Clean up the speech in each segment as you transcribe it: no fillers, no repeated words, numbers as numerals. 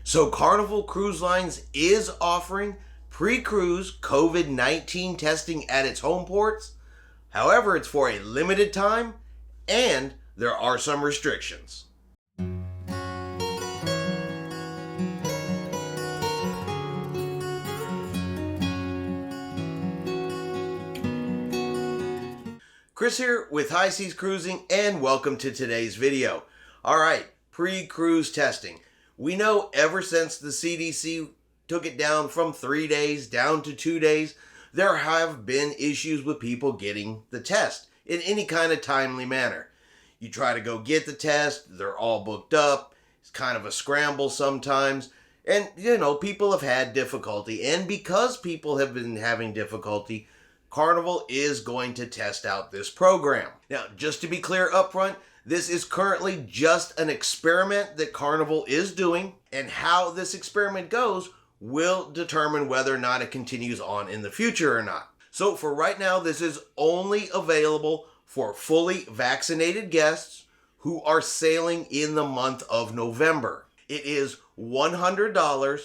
So Carnival Cruise Lines is offering pre-cruise COVID-19 testing at its home ports. However, it's for a limited time and there are some restrictions. Chris here with High Seas Cruising, and welcome to today's video. Alright, pre-cruise testing. We know ever since the CDC took it down from 3 days down to 2 days, there have been issues with people getting the test in any kind of timely manner. You try to go get the test, they're all booked up, it's kind of a scramble sometimes, and people have had difficulty, and because people have been having difficulty, Carnival is going to test out this program. Now, just to be clear up front, this is currently just an experiment that Carnival is doing, and how this experiment goes will determine whether or not it continues on in the future or not. So for right now, this is only available for fully vaccinated guests who are sailing in the month of November. It is $100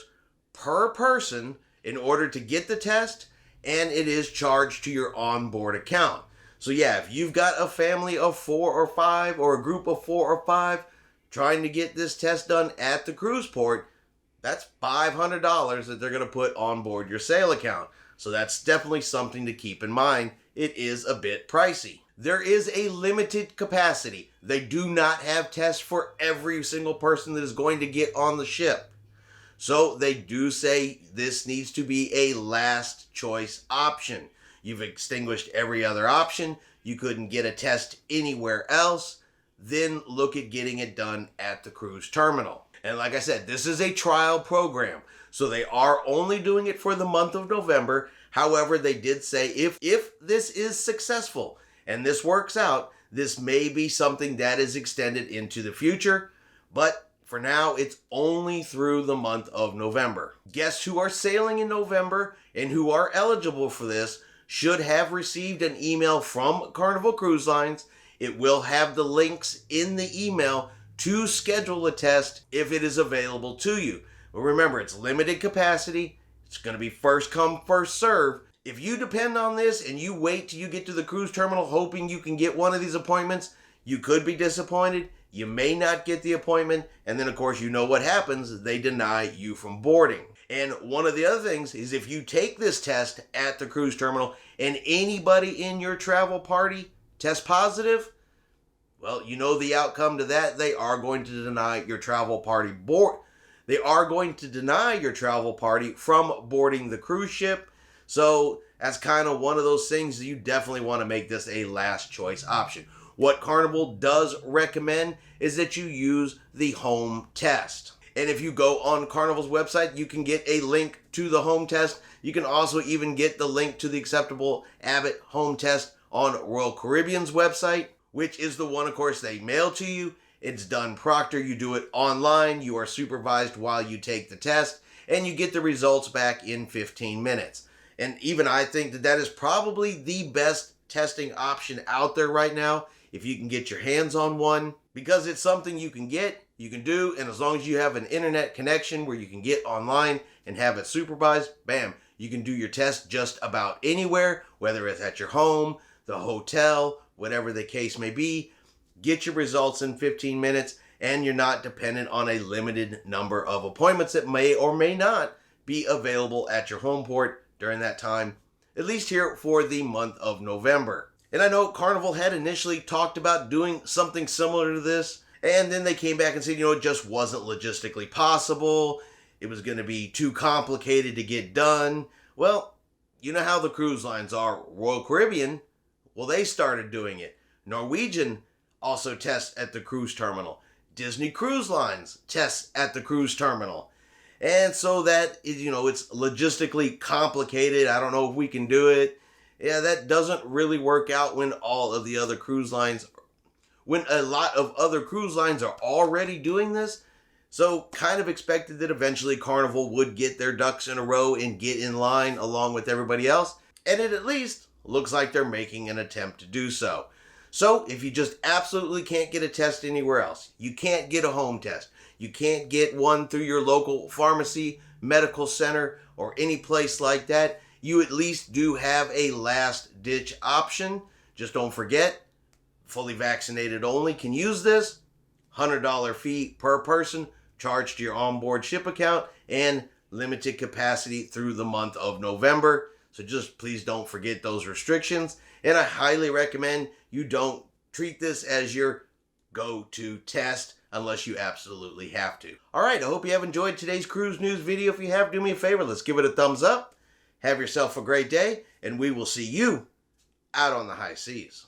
per person in order to get the test, and it is charged to your onboard account. So yeah, if you've got a family of 4 or 5 or a group of 4 or 5 trying to get this test done at the cruise port, that's $500 that they're going to put on board your sail account. So that's definitely something to keep in mind. It is a bit pricey. There is a limited capacity. They do not have tests for every single person that is going to get on the ship. So they do say this needs to be a last choice option. You've extinguished every other option. You couldn't get a test anywhere else. Then look at getting it done at the cruise terminal. And like I said, this is a trial program. So they are only doing it for the month of November. However, they did say if this is successful and this works out, this may be something that is extended into the future. But for now, it's only through the month of November. Guests who are sailing in November and who are eligible for this should have received an email from Carnival Cruise Lines. It will have the links in the email to schedule a test if it is available to you. But remember, it's limited capacity. It's going to be first come, first serve. If you depend on this and you wait till you get to the cruise terminal hoping you can get one of these appointments, you could be disappointed. You may not get the appointment, and then of course you know what happens. They deny you from boarding. And one of the other things is if you take this test at the cruise terminal and anybody in your travel party tests positive, well, you know the outcome to that. They are going to deny your travel party board. They are going to deny your travel party from boarding the cruise ship. So that's kind of one of those things that you definitely want to make this a last choice option. What Carnival does recommend is that you use the home test. And if you go on Carnival's website, you can get a link to the home test. You can also even get the link to the acceptable Abbott home test on Royal Caribbean's website, which is the one, of course, they mail to you. It's done proctor. You do it online. You are supervised while you take the test, and you get the results back in 15 minutes. And even I think that that is probably the best testing option out there right now, if you can get your hands on one, because it's something you can get, you can do, and as long as you have an internet connection where you can get online and have it supervised, bam, you can do your test just about anywhere, whether it's at your home, the hotel, whatever the case may be. Get your results in 15 minutes, and you're not dependent on a limited number of appointments that may or may not be available at your home port during that time, at least here for the month of November. And I know Carnival had initially talked about doing something similar to this, and then they came back and said, it just wasn't logistically possible. It was going to be too complicated to get done. Well, you know how the cruise lines are. Royal Caribbean, well, they started doing it. Norwegian also tests at the cruise terminal. Disney Cruise Lines tests at the cruise terminal. And so that is, it's logistically complicated. I don't know if we can do it. Yeah, that doesn't really work out when all of the other cruise lines, when a lot of other cruise lines are already doing this. So kind of expected that eventually Carnival would get their ducks in a row and get in line along with everybody else. And it at least looks like they're making an attempt to do so. So if you just absolutely can't get a test anywhere else, you can't get a home test, you can't get one through your local pharmacy, medical center, or any place like that, you at least do have a last ditch option. Just don't forget, fully vaccinated only can use this. $100 fee per person charged to your onboard ship account, and limited capacity through the month of November. So just please don't forget those restrictions. And I highly recommend you don't treat this as your go-to test unless you absolutely have to. All right, I hope you have enjoyed today's cruise news video. If you have, do me a favor, let's give it a thumbs up. Have yourself a great day, and we will see you out on the high seas.